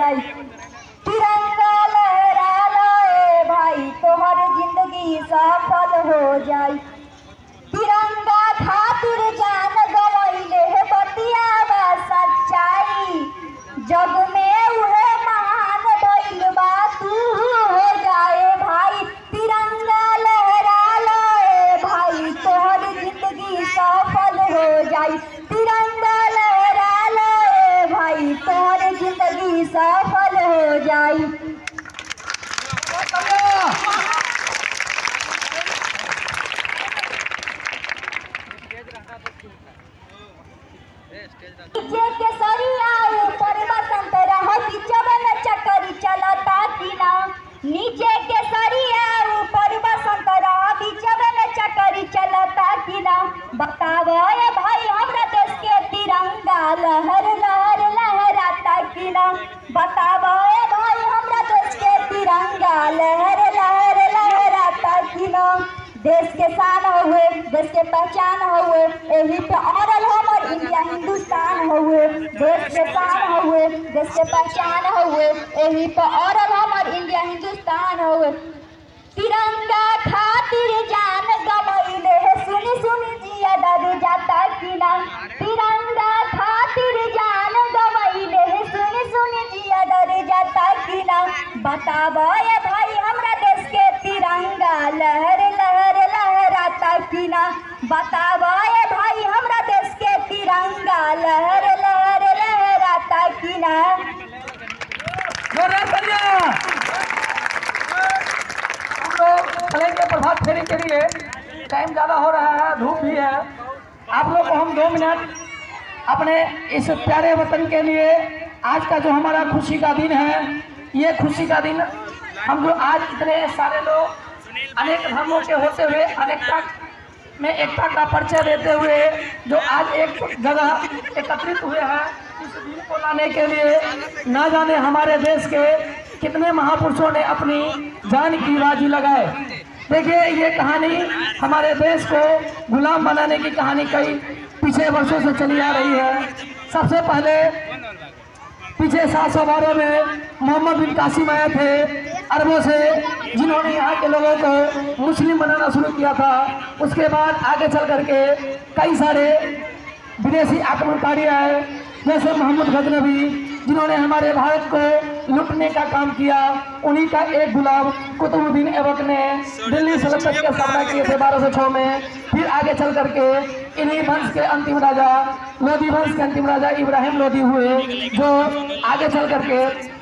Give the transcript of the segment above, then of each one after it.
जाए। तिरंगा लहरा लो भाई तोहर जिंदगी सफल हो जाए। तिरंगा खातिर जान गवैले बतिया बा सच्चाई, जग में उहे महान भइल बा तू हो जाए भाई। तिरंगा लहरा लो भाई तोहर जिंदगी सफल हो जाए। तिरंगा लहरा लो भाई तोहर जिंदगी सफल हो जाए। नीचे के सरिया ऊपर बसंत रहो बीचवा में चक्कर चलता कि ना। नीचे के सरिया ऊपर बसंत रहो बीचवा में चक्कर चलता कि ना। बताओ ये भाई हमरा देश के तिरंगा लहर लहर लहराता कि ना। बताओ ये भाई हमरा देश के तिरंगा लहर लहर लहराता कि ना। देश के शान हुए, देश के पहचान हुए, यही पे औरल हमर इंडिया हिंदुस्तान हुए। देश के शान हुए, देश के पहचान हुए, यही पे औरल हमर इंडिया हिंदुस्तान हुए। तिरंगा खातिर जान गवैले सुनी सुनी जिया डर जाता कि ना। तिरंगा खातिर जान गवैले सुनी सुनी जिया डर जाता कि ना। बतावा ये भाई हमरा देश के तिरंगा लहर लहर लहराता कि ना। बतावा ये भाई हमरा देश के तिरंगा लहर लहर लहराता कि ना। चलेंगे प्रभात फेरी के लिए, टाइम ज़्यादा हो रहा है, धूप भी है। आप लोग को हम 2 मिनट अपने इस प्यारे वतन के लिए, आज का जो हमारा खुशी का दिन है, ये खुशी का दिन हम जो आज इतने सारे लोग अनेक धर्मों के होते हुए अनेकता में एकता का परिचय देते हुए जो आज एक जगह एकत्रित हुए हैं, इस दिन को लाने के लिए ना जाने हमारे देश के कितने महापुरुषों ने अपनी जान की बाजी लगाए। देखिए ये कहानी हमारे देश को गुलाम बनाने की कहानी कई पीछे वर्षों से चली आ रही है। सबसे पहले पीछे 712 में मोहम्मद बिन कासिम आए थे अरबों से, जिन्होंने यहाँ के लोगों को मुस्लिम बनाना शुरू किया था। उसके बाद आगे चल करके कई सारे विदेशी आक्रमणकारी आए, जैसे मोहम्मद गजनवी, जिन्होंने हमारे भारत को लूटने का काम किया। उन्हीं का एक गुलाम कुतुबुद्दीन ऐबक ने दिल्ली सल्तनत का सामना किए थे 1206 में। फिर आगे चल करके इन्हीं वंश के अंतिम राजा, लोधी वंश के अंतिम राजा इब्राहिम लोधी हुए, जो आगे चल करके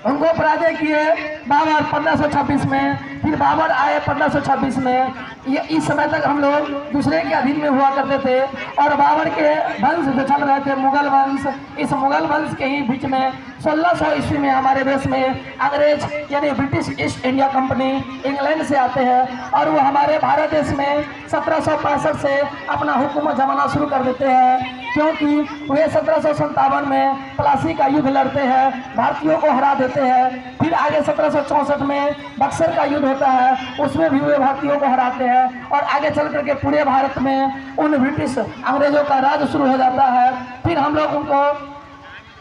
उनको पराजय किए बाबर 1526 में। फिर बाबर आए 1526 में। ये इस समय तक हम लोग दूसरे के अधीन में हुआ करते थे और बाबर के वंश जो चल रहे थे मुगल वंश, इस मुगल वंश के ही बीच में 1600 ईस्वी में हमारे देश में अंग्रेज यानी British east India company England से आते हैं और वो हमारे भारत देश में 1765 से अपना हुकूमत जमाना शुरू कर देते हैं, क्योंकि वे 1757 में प्लासी का युद्ध लड़ते हैं, भारतीयों को हरा देते हैं। फिर आगे 1764 में बक्सर का युद्ध होता है, उसमें भी वे भारतीयों को हराते हैं और आगे चल करके पूरे भारत में उन ब्रिटिश अंग्रेजों का राज शुरू हो जाता है। फिर हम लोग उनको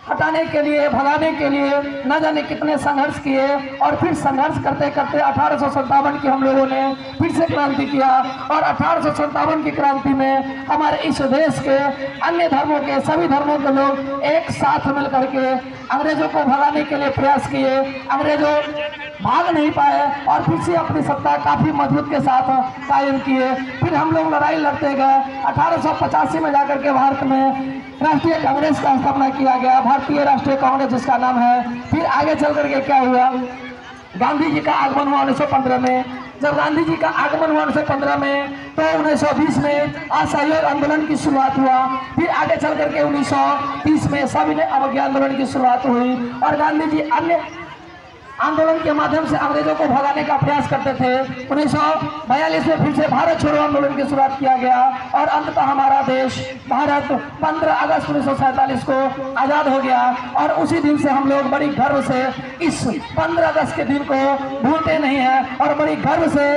हटाने के लिए, भगाने के लिए न जाने कितने संघर्ष किए और फिर संघर्ष करते करते 1857 की हम लोगों ने फिर से क्रांति किया और 1857 की क्रांति में हमारे इस देश के अन्य धर्मों के, सभी धर्मों के लोग एक साथ मिल करके अंग्रेजों को भगाने के लिए प्रयास किए। अंग्रेजों भाग नहीं पाए और फिर से अपनी सत्ता काफ़ी मजबूत के साथ कायम किए। फिर हम लोग लड़ाई लड़ते गए। 1885 में जाकर के भारत में राष्ट्रीय कांग्रेस का स्थापना किया गया, भारतीय राष्ट्रीय कांग्रेस जिसका नाम है। फिर आगे चल करके क्या हुआ, गांधी जी का आगमन हुआ 1915 में। जब गांधी जी का आगमन हुआ 1915 में तो 1920 में असहयोग आंदोलन की शुरुआत हुआ। फिर आगे चल करके 1930 में सविनय अवज्ञा आंदोलन की शुरुआत हुई और गांधी जी अन्य आंदोलन के माध्यम से अंग्रेजों को भगाने का प्रयास करते थे। 1942 में फिर से भारत छोड़ो आंदोलन की शुरुआत किया गया और अंततः हमारा देश भारत 15 अगस्त 1947 को आज़ाद हो गया। और उसी दिन से हम लोग बड़ी गर्व से इस 15 अगस्त के दिन को भूलते नहीं हैं और बड़ी गर्व से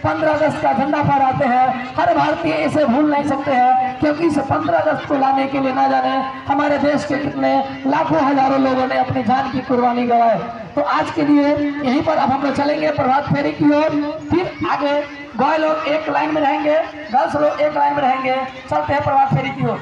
15 अगस्त का झंडा फहराते हैं। हर भारतीय इसे भूल नहीं सकते हैं, क्योंकि इस 15 अगस्त को लाने के लिए ना जाने हमारे देश के कितने लाखों हजारों लोगों ने अपनी जान की कुर्बानी गवाए। तो आज के लिए यहीं पर अब हम लोग चलेंगे प्रभात फेरी की ओर। फिर आगे बॉय लोग एक लाइन में रहेंगे, गर्ल्स लोग एक लाइन में रहेंगे। चलते हैं प्रभात फेरी की ओर।